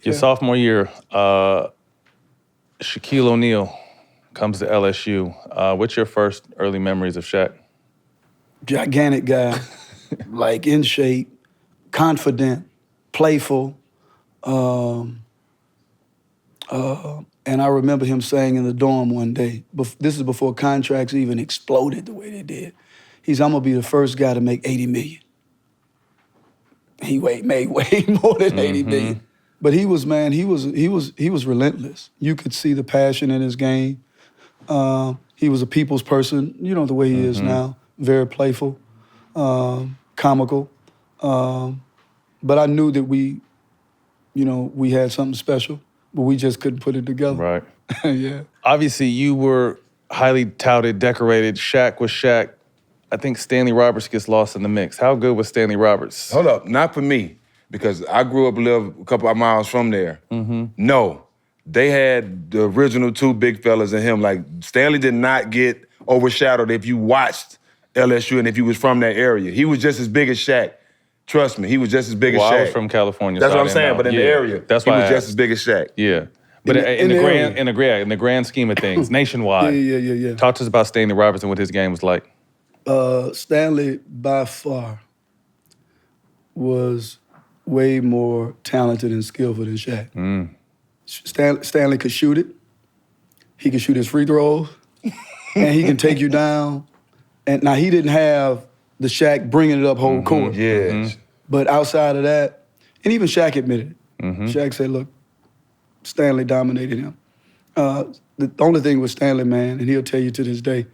Your sophomore year, Shaquille O'Neal comes to LSU. What's your first early memories of Shaq? Gigantic guy, like in shape, confident, playful. And I remember him saying in the dorm one day, this is before contracts even exploded the way they did. He's, I'm gonna be the first guy to make 80 million. He made way more than 80 million. But he was relentless. You could see the passion in his game. He was a people's person, you know, the way he is now. Very playful, comical. But I knew that we had something special, but we just couldn't put it together. Right. Yeah. Obviously, you were highly touted, decorated. Shaq was Shaq. I think Stanley Roberts gets lost in the mix. How good was Stanley Roberts? Hold up, not for me, because I grew up a couple of miles from there. No, they had the original two big fellas in him. Like, Stanley did not get overshadowed if you watched LSU and if you was from that area. He was just as big as Shaq. Trust me, he was just as big as Shaq. I was from California. That's so what I'm saying, but in the area, that's he why was just as big as Shaq. Yeah. But in the grand scheme of things, nationwide. Yeah. Talk to us about Stanley Roberts and what his game was like. Stanley, by far, was way more talented and skillful than Shaq. Stanley could shoot it. He could shoot his free throws. And he can take you down. And now, he didn't have the Shaq bringing it up whole court. But outside of that, and even Shaq admitted it. Shaq said, look, Stanley dominated him. The only thing with Stanley, man, and he'll tell you to this day,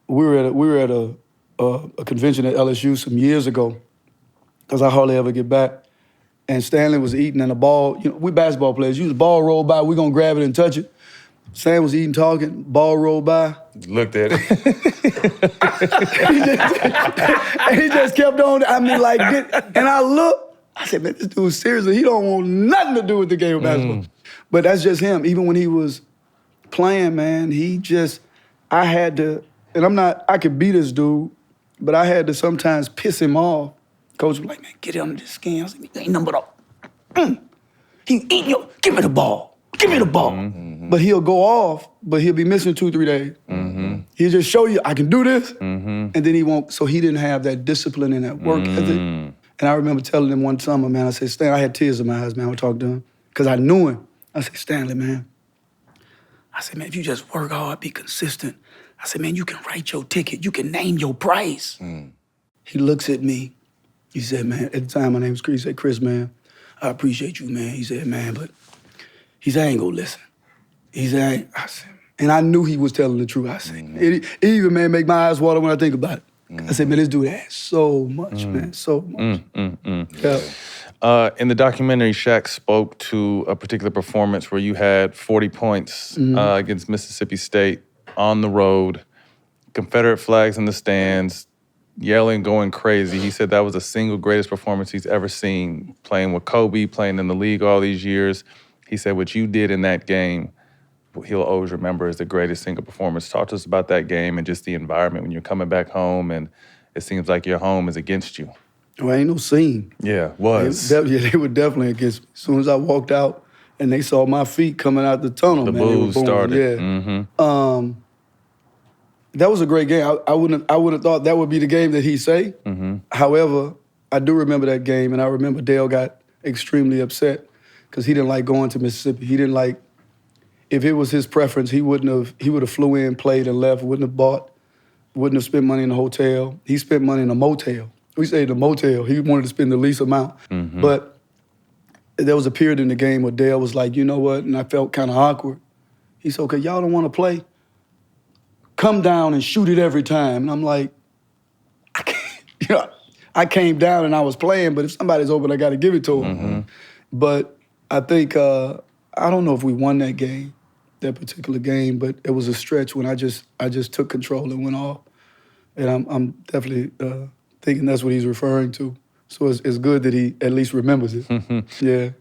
we were at a convention at LSU some years ago, because I hardly ever get back, and Stanley was eating, and the ball, you know, we basketball players, the ball rolled by, we're gonna grab it and touch it. Stan was eating, talking, ball rolled by. Looked at it. And he just kept on, I mean, like, and I looked, I said, man, this dude, seriously, he don't want nothing to do with the game of basketball. But that's just him. Even when he was playing, man, I had to, and I could beat this dude, but I had to sometimes piss him off. Coach was like, man, get under the skin. I was like, ain't nothing but he eating give me the ball. Give me the ball. But he'll go off, but he'll be missing 2-3 days. He'll just show you, I can do this, and then he won't. So he didn't have that discipline and that work ethic. And I remember telling him one summer, man, I said, Stan, I had tears in my eyes, man, I would talk to him, because I knew him. I said, Stanley, man, I said, man, if you just work hard, be consistent, I said, man, you can write your ticket, you can name your price. He looks at me, he said, man, at the time my name was Chris, he said, Chris, man, I appreciate you, man. He said, man, but he said, I ain't gonna listen. He said, I said, and I knew he was telling the truth. I said, it even, man, make my eyes water when I think about it. I said, man, this dude has so much, man, so much. Yeah. In the documentary, Shaq spoke to a particular performance where you had 40 points against Mississippi State on the road, Confederate flags in the stands, yelling, going crazy. He said that was the single greatest performance he's ever seen, playing with Kobe, playing in the league all these years. He said what you did in that game, he'll always remember as the greatest single performance. Talk to us about that game and just the environment when you're coming back home and it seems like your home is against you. Well, ain't no scene. Yeah, was. They were definitely against me. As soon as I walked out and they saw my feet coming out the tunnel, the man, boos they were started. Yeah. That was a great game. I wouldn't have thought that would be the game that he'd say. However, I do remember that game, and I remember Dale got extremely upset because he didn't like going to Mississippi. He didn't like, if it was his preference, he would have flew in, played, and left, wouldn't have spent money in a hotel. He spent money in a motel. We stayed in a motel. He wanted to spend the least amount. But there was a period in the game where Dale was like, you know what, and I felt kind of awkward. He said, okay, y'all don't want to play? Come down and shoot it every time. And I'm like, I can't, I came down and I was playing, but if somebody's open, I got to give it to them. But I think, I don't know if we won that game, that particular game, but it was a stretch when I just took control and went off. And I'm definitely thinking that's what he's referring to. So it's good that he at least remembers it. Yeah.